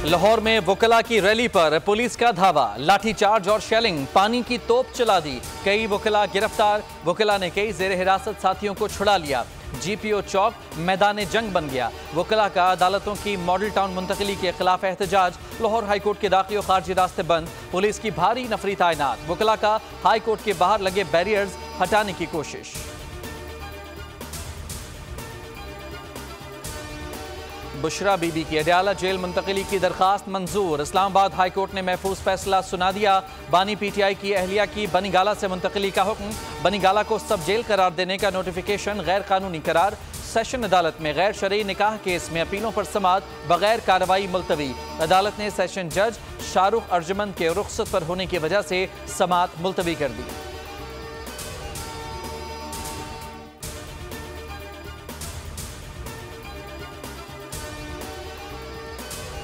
लाहौर में वकला की रैली पर पुलिस का धावा, लाठीचार्ज और शेलिंग, पानी की तोप चला दी। कई वकला गिरफ्तार। वकला ने कई जेर हिरासत साथियों को छुड़ा लिया। GPO चौक मैदान जंग बन गया। वकला का अदालतों की मॉडल टाउन मुंतकली के खिलाफ एहतजाज। लाहौर हाईकोर्ट के दाखिली और खारजी रास्ते बंद। पुलिस की भारी नफरी तैनात। वकला का हाईकोर्ट के बाहर लगे बैरियर्स हटाने की कोशिश। बुशरा बीबी की अडयाला जेल मुंतकली की दरखास्त मंजूर। इस्लामाबाद हाईकोर्ट ने महफूज फैसला सुना दिया। बानी PTI की अहलिया की बनीगाला से मुंतकली का हुक्म। बनीगाला को सब जेल करार देने का नोटिफिकेशन गैर कानूनी करार। सेशन अदालत में गैर शरई निकाह केस में अपीलों पर समाअत बगैर कार्रवाई मुलतवी। अदालत ने सेशन जज शाहरुख अर्जुमंद के रुखसत पर होने की वजह से समाअत मुलतवी कर दी।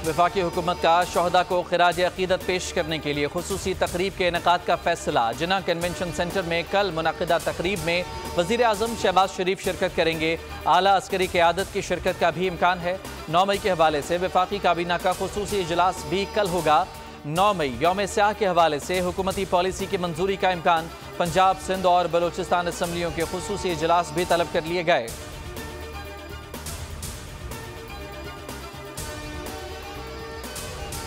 वफाकी हुकूमत का शहदा को खिराज अकीदत पेश करने के लिए खुसूसी तकरीब के इनेकाद का फैसला। जिन्ना कन्वेंशन सेंटर में कल मुनक़िदा तकरीब में वज़ीर आज़म शहबाज शरीफ शिरकत करेंगे। आला अस्करी क़यादत की शिरकत का भी इम्कान है। 9 मई के हवाले से वफाकी काबीना का खुसूसी इजलास भी कल होगा। 9 मई यौम स्याह के हवाले से हुकूमती पॉलिसी की मंजूरी का इम्कान। पंजाब, सिंध और बलोचिस्तान असम्बलियों के खुसूसी इजलास भी तलब कर लिए गए।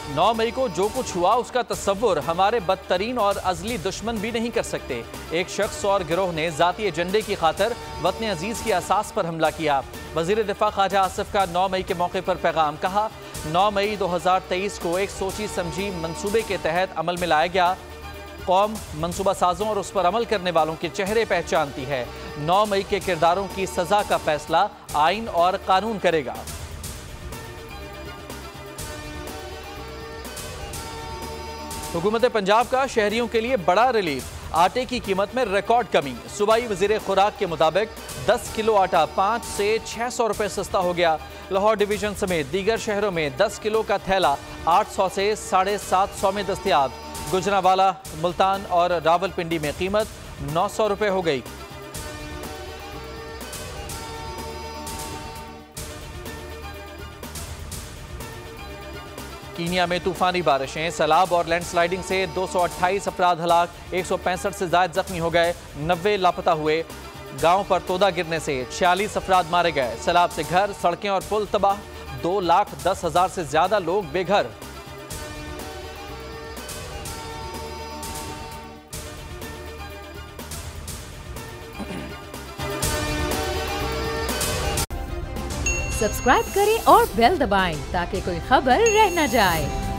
9 मई को जो कुछ हुआ उसका तस्वुर हमारे बदतरीन और अजली दुश्मन भी नहीं कर सकते। एक शख्स और गिरोह ने जाती एजेंडे की खातर वतन अजीज की असास पर हमला किया। वजीर दिफा ख्वाजा आसिफ का 9 मई के मौके पर पैगाम। कहा, 9 मई 2023 को एक सोची समझी मंसूबे के तहत अमल में लाया गया। कौम मंसूबा साजों और उस पर अमल करने वालों के चेहरे पहचानती है। 9 मई के किरदारों की सजा का फैसला आइन और कानून करेगा। हुकूमत पंजाब का शहरियों के लिए बड़ा रिलीफ। आटे की कीमत में रिकॉर्ड कमी। सूबाई वजीर खुराक के मुताबिक 10 किलो आटा 5 से 600 रुपए सस्ता हो गया। लाहौर डिवीजन समेत दीगर शहरों में 10 किलो का थैला 800 से 750 में दस्तियाब। गुजरांवाला, मुल्तान और रावलपिंडी में कीमत 900 रुपए हो गई। कीनिया में तूफानी बारिशें, सैलाब और लैंडस्लाइडिंग से 228 अफराद हलाक, 165 से ज्यादा जख्मी हो गए, 90 लापता हुए। गांव पर तोदा गिरने से 46 अफराद मारे गए। सैलाब से घर, सड़कें और पुल तबाह। 2,10,000 से ज्यादा लोग बेघर। सब्सक्राइब करें और बेल दबाएं ताकि कोई खबर रह न जाए।